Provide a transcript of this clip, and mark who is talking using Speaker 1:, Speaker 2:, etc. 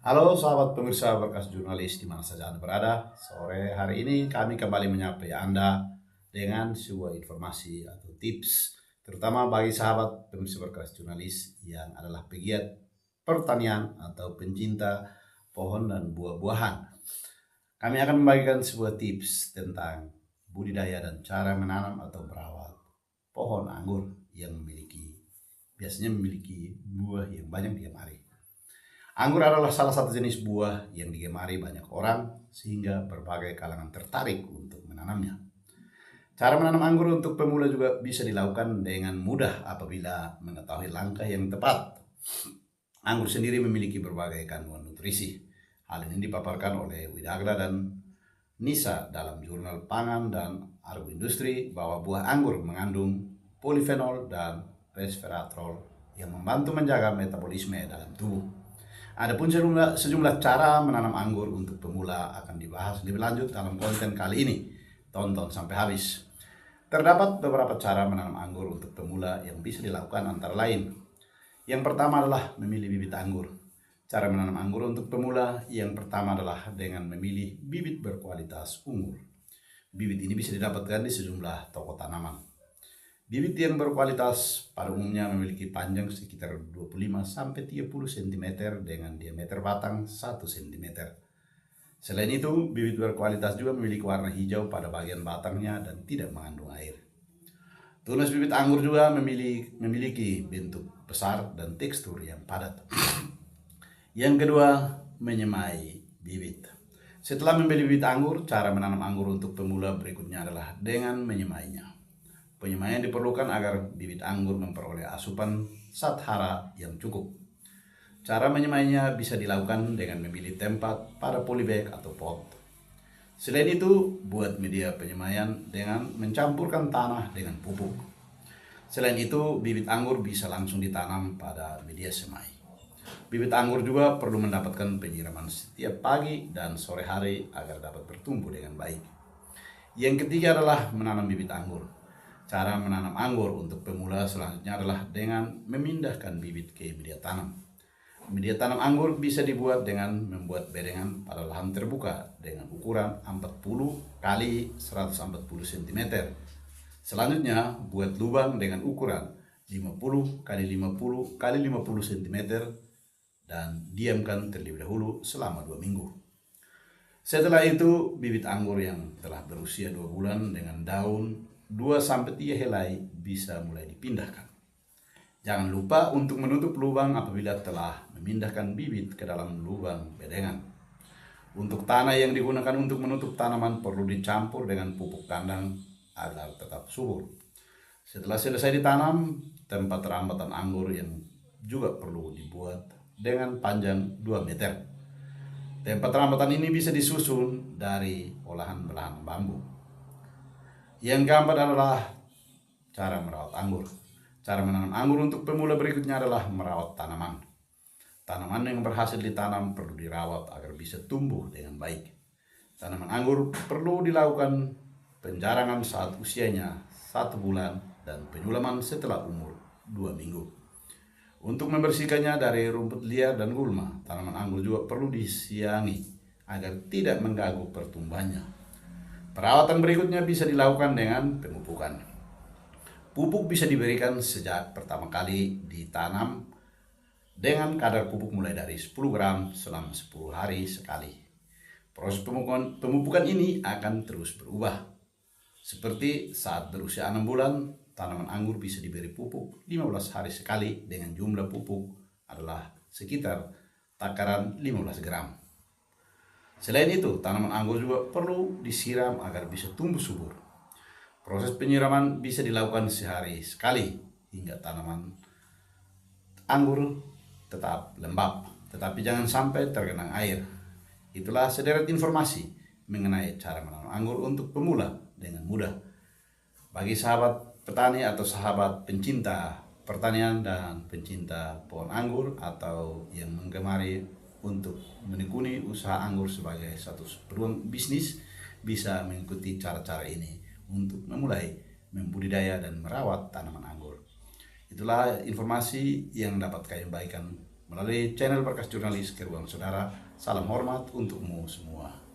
Speaker 1: Halo sahabat pemirsa Berkas Jurnalis di mana saja Anda berada. Sore hari ini kami kembali menyapa Anda dengan sebuah informasi atau tips, terutama bagi sahabat pemirsa Berkas Jurnalis yang adalah pegiat pertanian atau pencinta pohon dan buah-buahan. Kami akan membagikan sebuah tips tentang budidaya dan cara menanam atau merawat pohon anggur yang biasanya memiliki buah yang banyak digemari. Anggur adalah salah satu jenis buah yang digemari banyak orang sehingga berbagai kalangan tertarik untuk menanamnya. Cara menanam anggur untuk pemula juga bisa dilakukan dengan mudah apabila mengetahui langkah yang tepat. Anggur sendiri memiliki berbagai kandungan nutrisi. Hal ini dipaparkan oleh Widagra dan Nisa dalam jurnal Pangan dan Agroindustri bahwa buah anggur mengandung polifenol dan resveratrol yang membantu menjaga metabolisme dalam tubuh. Adapun sejumlah cara menanam anggur untuk pemula akan dibahas lebih lanjut dalam konten kali ini. Tonton sampai habis. Terdapat beberapa cara menanam anggur untuk pemula yang bisa dilakukan antara lain. Yang pertama adalah memilih bibit anggur. Cara menanam anggur untuk pemula yang pertama adalah dengan memilih bibit berkualitas unggul. Bibit ini bisa didapatkan di sejumlah toko tanaman. Bibit yang berkualitas pada umumnya memiliki panjang sekitar 25-30 cm dengan diameter batang 1 cm. Selain itu, bibit berkualitas juga memiliki warna hijau pada bagian batangnya dan tidak mengandung air. Tunas bibit anggur juga memiliki bentuk besar dan tekstur yang padat. Yang kedua, menyemai bibit. Setelah membeli bibit anggur, cara menanam anggur untuk pemula berikutnya adalah dengan menyemainya. Penyemaian diperlukan agar bibit anggur memperoleh asupan zat hara yang cukup. Cara menyemainya bisa dilakukan dengan memilih tempat pada polybag atau pot. Selain itu, buat media penyemaian dengan mencampurkan tanah dengan pupuk. Selain itu, bibit anggur bisa langsung ditanam pada media semai. Bibit anggur juga perlu mendapatkan penyiraman setiap pagi dan sore hari agar dapat bertumbuh dengan baik. Yang ketiga adalah menanam bibit anggur. Cara menanam anggur untuk pemula selanjutnya adalah dengan memindahkan bibit ke media tanam. Media tanam anggur bisa dibuat dengan membuat bedengan pada lahan terbuka dengan ukuran 40 kali 140 cm. Selanjutnya, buat lubang dengan ukuran 50 kali 50 kali 50 cm dan diamkan terlebih dahulu selama 2 minggu. Setelah itu, bibit anggur yang telah berusia 2 bulan dengan daun 2-3 helai bisa mulai dipindahkan. Jangan lupa untuk menutup lubang apabila telah memindahkan bibit ke dalam lubang bedengan. Untuk tanah yang digunakan untuk menutup tanaman perlu dicampur dengan pupuk kandang agar tetap subur. Setelah selesai ditanam, tempat rambatan anggur yang juga perlu dibuat dengan panjang 2 meter. Tempat rambatan ini bisa disusun dari olahan belahan bambu. Yang keempat adalah cara merawat anggur. Cara menanam anggur untuk pemula berikutnya adalah merawat tanaman. Tanaman yang berhasil ditanam perlu dirawat agar bisa tumbuh dengan baik. Tanaman anggur perlu dilakukan penjarangan saat usianya 1 bulan dan penyulaman setelah umur 2 minggu. Untuk membersihkannya dari rumput liar dan gulma, tanaman anggur juga perlu disiangi agar tidak mengganggu pertumbuhannya. Perawatan berikutnya bisa dilakukan dengan pemupukan. Pupuk bisa diberikan sejak pertama kali ditanam dengan kadar pupuk mulai dari 10 gram selama 10 hari sekali. Proses pemupukan ini akan terus berubah. Seperti saat berusia 6 bulan, tanaman anggur bisa diberi pupuk 15 hari sekali dengan jumlah pupuk adalah sekitar takaran 15 gram. Selain itu, tanaman anggur juga perlu disiram agar bisa tumbuh subur. Proses penyiraman bisa dilakukan sehari sekali hingga tanaman anggur tetap lembab, tetapi jangan sampai tergenang air. Itulah sederet informasi mengenai cara menanam anggur untuk pemula dengan mudah. Bagi sahabat petani atau sahabat pencinta pertanian dan pencinta pohon anggur atau yang menggemari untuk menekuni usaha anggur sebagai satu peluang bisnis, bisa mengikuti cara-cara ini untuk memulai membudidaya dan merawat tanaman anggur. Itulah informasi yang dapat kami bagikan melalui channel Berkas Jurnalis ke ruang saudara. Salam hormat untukmu semua.